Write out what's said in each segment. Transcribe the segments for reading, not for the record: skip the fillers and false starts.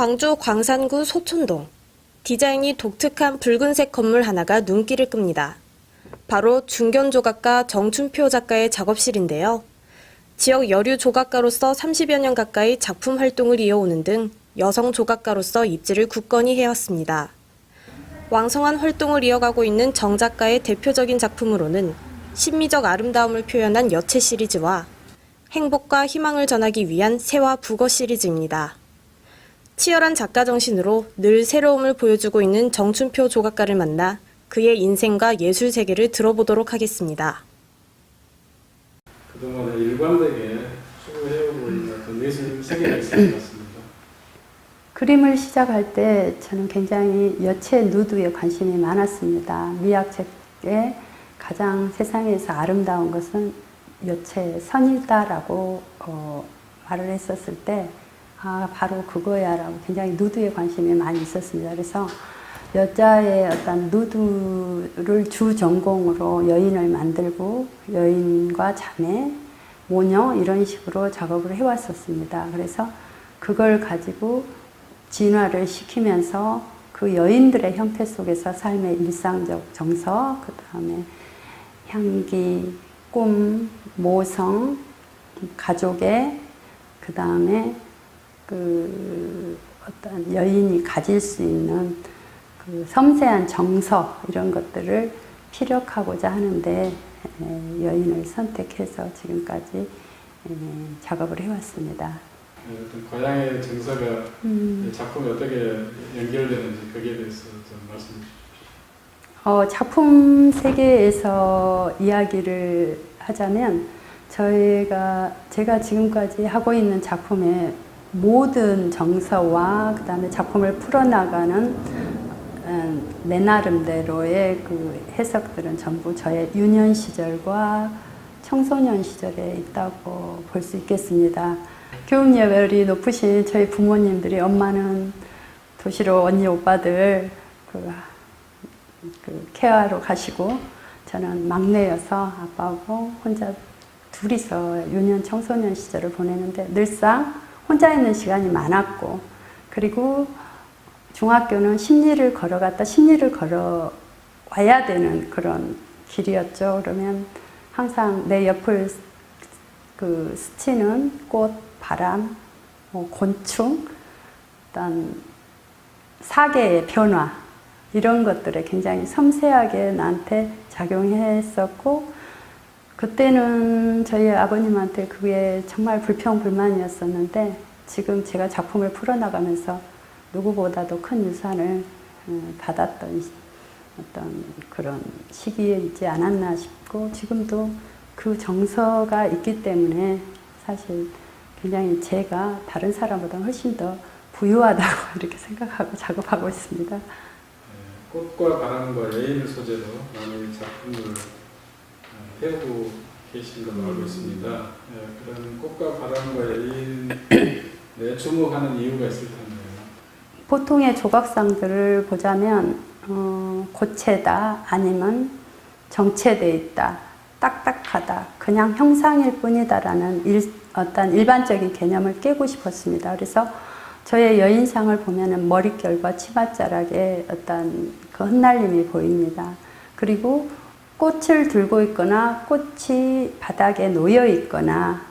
광주 광산구 소촌동. 디자인이 독특한 붉은색 건물 하나가 눈길을 끕니다. 바로 중견조각가 정춘표 작가의 작업실인데요. 지역 여류 조각가로서 30여 년 가까이 작품 활동을 이어오는 등 여성 조각가로서 입지를 굳건히 해왔습니다. 왕성한 활동을 이어가고 있는 정 작가의 대표적인 작품으로는 심미적 아름다움을 표현한 여체 시리즈와 행복과 희망을 전하기 위한 새와 북어 시리즈입니다. 치열한 작가 정신으로 늘 새로움을 보여주고 있는 정춘표 조각가를 만나 그의 인생과 예술 세계를 들어보도록 하겠습니다. 그동안 일관되게 추구해오고 있는 어떤 예술 세계가 있을 것 같습니다. 그림을 시작할 때 저는 굉장히 여체 누드에 관심이 많았습니다. 미학책에 가장 세상에서 아름다운 것은 여체 선이다라고 말을 했었을 때 바로 그거야 라고 굉장히 누드에 관심이 많이 있었습니다. 그래서 여자의 어떤 누드를 주 전공으로 여인을 만들고 여인과 자매, 모녀 이런 식으로 작업을 해왔었습니다. 그래서 그걸 가지고 진화를 시키면서 그 여인들의 형태 속에서 삶의 일상적 정서, 그 다음에 향기, 꿈, 모성, 가족의, 그 다음에 그 어떤 여인이 가질 수 있는 그 섬세한 정서 이런 것들을 피력하고자 하는데 여인을 선택해서 지금까지 작업을 해왔습니다. 어떤 고향의 정서가 작품에 어떻게 연결되는지 거기에 대해서 좀 말씀해 주십시오. 작품 세계에서 이야기를 하자면 제가 지금까지 하고 있는 작품의 모든 정서와 그 다음에 작품을 풀어나가는 내 나름대로의 그 해석들은 전부 저의 유년 시절과 청소년 시절에 있다고 볼 수 있겠습니다. 교육 레벨이 높으신 저희 부모님들이 엄마는 도시로 언니 오빠들 그 케어하러 가시고 저는 막내여서 아빠하고 혼자 둘이서 유년 청소년 시절을 보내는데 늘상 혼자 있는 시간이 많았고 그리고 중학교는 심리를 걸어갔다 심리를 걸어와야 되는 그런 길이었죠. 그러면 항상 내 옆을 그 스치는 꽃, 바람, 곤충, 어떤 사계의 변화 이런 것들에 굉장히 섬세하게 나한테 작용했었고 그때는 저희 아버님한테 그게 정말 불평불만이었었는데 지금 제가 작품을 풀어나가면서 누구보다도 큰 유산을 받았던 어떤 그런 시기에 있지 않았나 싶고 지금도 그 정서가 있기 때문에 사실 굉장히 제가 다른 사람보다 훨씬 더 부유하다고 이렇게 생각하고 작업하고 있습니다. 꽃과 바람과 여인을 소재로 많은 작품을 해오고 계신 걸로 알고 있습니다. 그런 꽃과 바람과 여인에 주목하는 이유가 있을 텐데요. 보통의 조각상들을 보자면 고체다 아니면 정체되어 있다 딱딱하다 그냥 형상일 뿐이다라는 어떤 일반적인 개념을 깨고 싶었습니다. 그래서 저의 여인상을 보면은 머릿결과 치맛자락에 어떤 그 흩날림이 보입니다. 그리고 꽃을 들고 있거나 꽃이 바닥에 놓여 있거나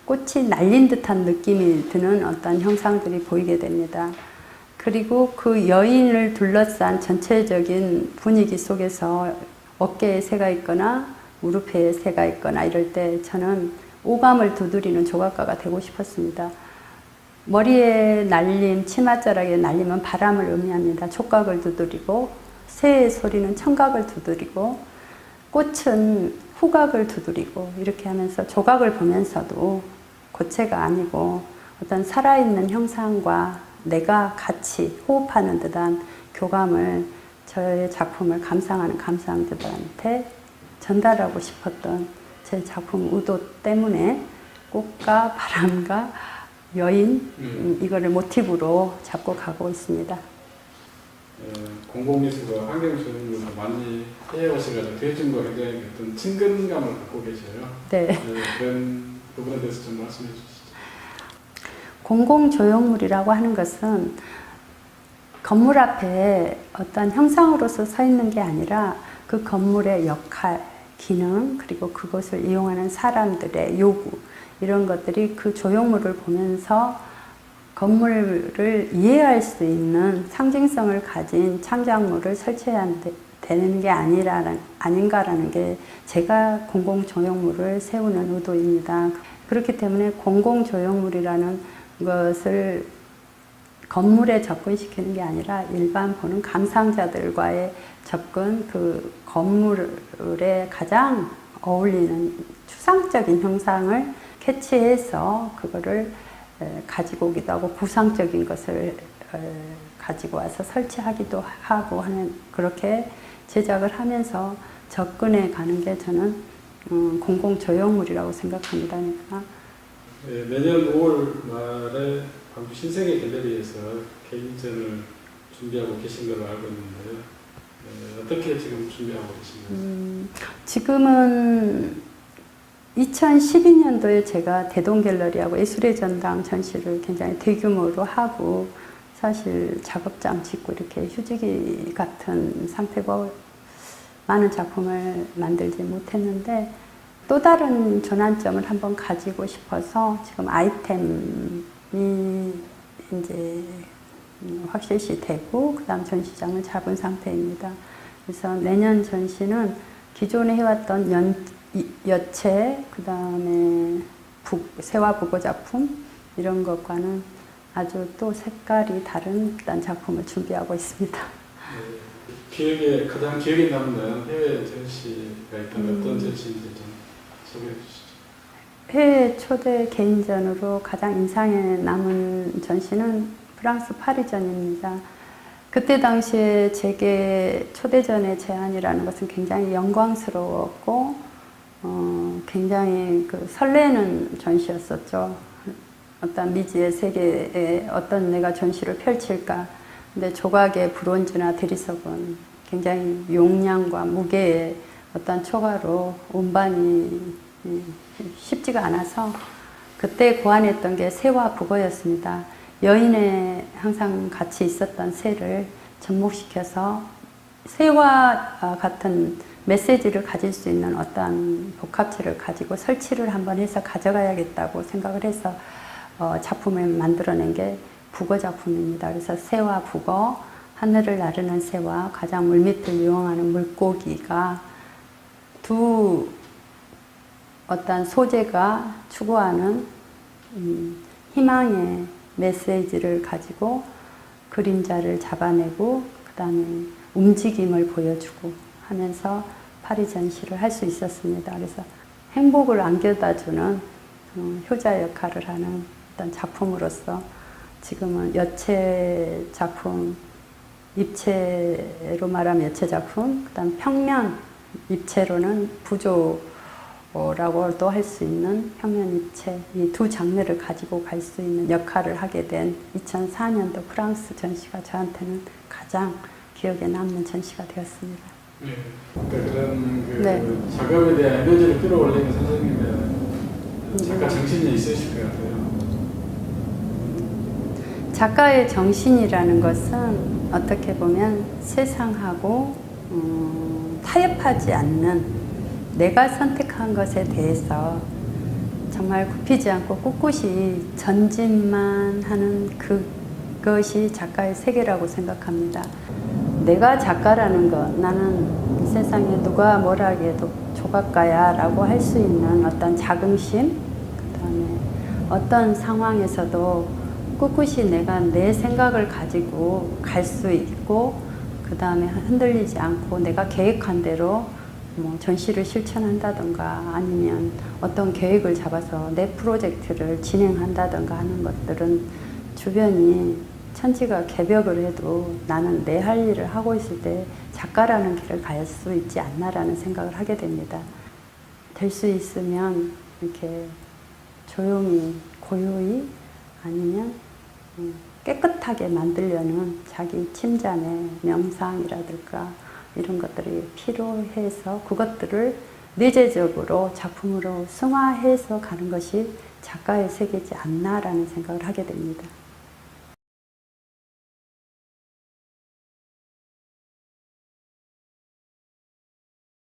꽃이 날린 듯한 느낌이 드는 어떤 형상들이 보이게 됩니다. 그리고 그 여인을 둘러싼 전체적인 분위기 속에서 어깨에 새가 있거나 무릎에 새가 있거나 이럴 때 저는 오감을 두드리는 조각가가 되고 싶었습니다. 머리에 날림, 치맛자락에 날림은 바람을 의미합니다. 촉각을 두드리고 새의 소리는 청각을 두드리고 꽃은 후각을 두드리고 이렇게 하면서 조각을 보면서도 고체가 아니고 어떤 살아있는 형상과 내가 같이 호흡하는 듯한 교감을 저의 작품을 감상하는 감상자들한테 전달하고 싶었던 제 작품 의도 때문에 꽃과 바람과 여인 이거를 모티브로 잡고 가고 있습니다. 공공미술과 환경조성을 많이 해오셔가지고 대중과 굉장히 어떤 친근감을 갖고 계셔요. 네. 그런 부분에 대해서 좀 말씀해 주시죠. 공공조형물이라고 하는 것은 건물 앞에 어떤 형상으로서 서 있는 게 아니라 그 건물의 역할, 기능, 그리고 그것을 이용하는 사람들의 요구, 이런 것들이 그 조형물을 보면서 건물을 이해할 수 있는 상징성을 가진 창작물을 설치해야 되는 게 아닌가라는 게 제가 공공조형물을 세우는 의도입니다. 그렇기 때문에 공공조형물이라는 것을 건물에 접근시키는 게 아니라 일반 보는 감상자들과의 접근, 그 건물에 가장 어울리는 추상적인 형상을 캐치해서 그거를 가지고 오기도 하고 구상적인 것을 가지고 와서 설치하기도 하고 하는, 그렇게 제작을 하면서 접근해 가는 게 저는 공공조형물이라고 생각합니다. 그러니까 네, 내년 5월 말에 광주 신세계 갤러리에서 개인전을 준비하고 계신 걸로 알고 있는데요. 어떻게 지금 준비하고 계신가요? 지금은 2012년도에 제가 대동갤러리하고 예술의 전당 전시를 굉장히 대규모로 하고, 사실 작업장 짓고 이렇게 휴지기 같은 상태고 많은 작품을 만들지 못했는데, 또 다른 전환점을 한번 가지고 싶어서 지금 아이템이 이제 확실시 되고 그 다음 전시장을 잡은 상태입니다. 그래서 내년 전시는 기존에 해왔던 여체, 그 다음에 세와 북어 작품 이런 것과는 아주 또 색깔이 다른 어떤 작품을 준비하고 있습니다. 네, 가장 기억에 남는 해외 전시가 있다면 어떤 전시인지 좀 소개해 주시죠. 해외 초대 개인전으로 가장 인상에 남은 전시는 프랑스 파리전입니다. 그때 당시에 제게 초대전의 제안이라는 것은 굉장히 영광스러웠고 굉장히 설레는 전시였었죠. 어떤 미지의 세계에 어떤 내가 전시를 펼칠까. 근데 조각의 브론즈나 대리석은 굉장히 용량과 무게의 어떤 초가로 운반이 쉽지가 않아서 그때 고안했던 게 새와 북어였습니다. 여인에 항상 같이 있었던 새를 접목시켜서 새와 같은 메시지를 가질 수 있는 어떤 복합체를 가지고 설치를 한번 해서 가져가야겠다고 생각을 해서 작품을 만들어낸 게 북어 작품입니다. 그래서 새와 북어, 하늘을 나르는 새와 가장 물밑을 이용하는 물고기가 두 어떤 소재가 추구하는 희망의 메시지를 가지고 그림자를 잡아내고 그 다음에 움직임을 보여주고 하면서 파리 전시를 할 수 있었습니다. 그래서 행복을 안겨다주는 효자 역할을 하는 어떤 작품으로서 지금은 여체 작품, 입체로 말하면 여체 작품, 그 다음 평면 입체로는 부조라고도 할 수 있는 평면 입체, 이 두 장르를 가지고 갈 수 있는 역할을 하게 된 2004년도 프랑스 전시가 저한테는 가장 기억에 남는 전시가 되었습니다. 네, 그러니까 그런 작업에 대한 에너지를 끌어올리는 선생님의 작가 정신이 있으실 것 같아요. 작가의 정신이라는 것은 어떻게 보면 세상하고 타협하지 않는, 내가 선택한 것에 대해서 정말 굽히지 않고 꿋꿋이 전진만 하는 그것이 작가의 세계라고 생각합니다. 내가 작가라는 것, 나는 이 세상에 누가 뭐라 해도 조각가야 라고 할 수 있는 어떤 자긍심, 그 다음에 어떤 상황에서도 꿋꿋이 내가 내 생각을 가지고 갈 수 있고, 그 다음에 흔들리지 않고 내가 계획한 대로 전시를 실천한다던가 아니면 어떤 계획을 잡아서 내 프로젝트를 진행한다던가 하는 것들은 주변이 천지가 개벽을 해도 나는 내 할 일을 하고 있을 때 작가라는 길을 갈 수 있지 않나라는 생각을 하게 됩니다. 될 수 있으면 이렇게 조용히 고요히 아니면 깨끗하게 만들려는 자기 침잠의 명상이라든가 이런 것들이 필요해서 그것들을 내재적으로 작품으로 승화해서 가는 것이 작가의 세계지 않나라는 생각을 하게 됩니다.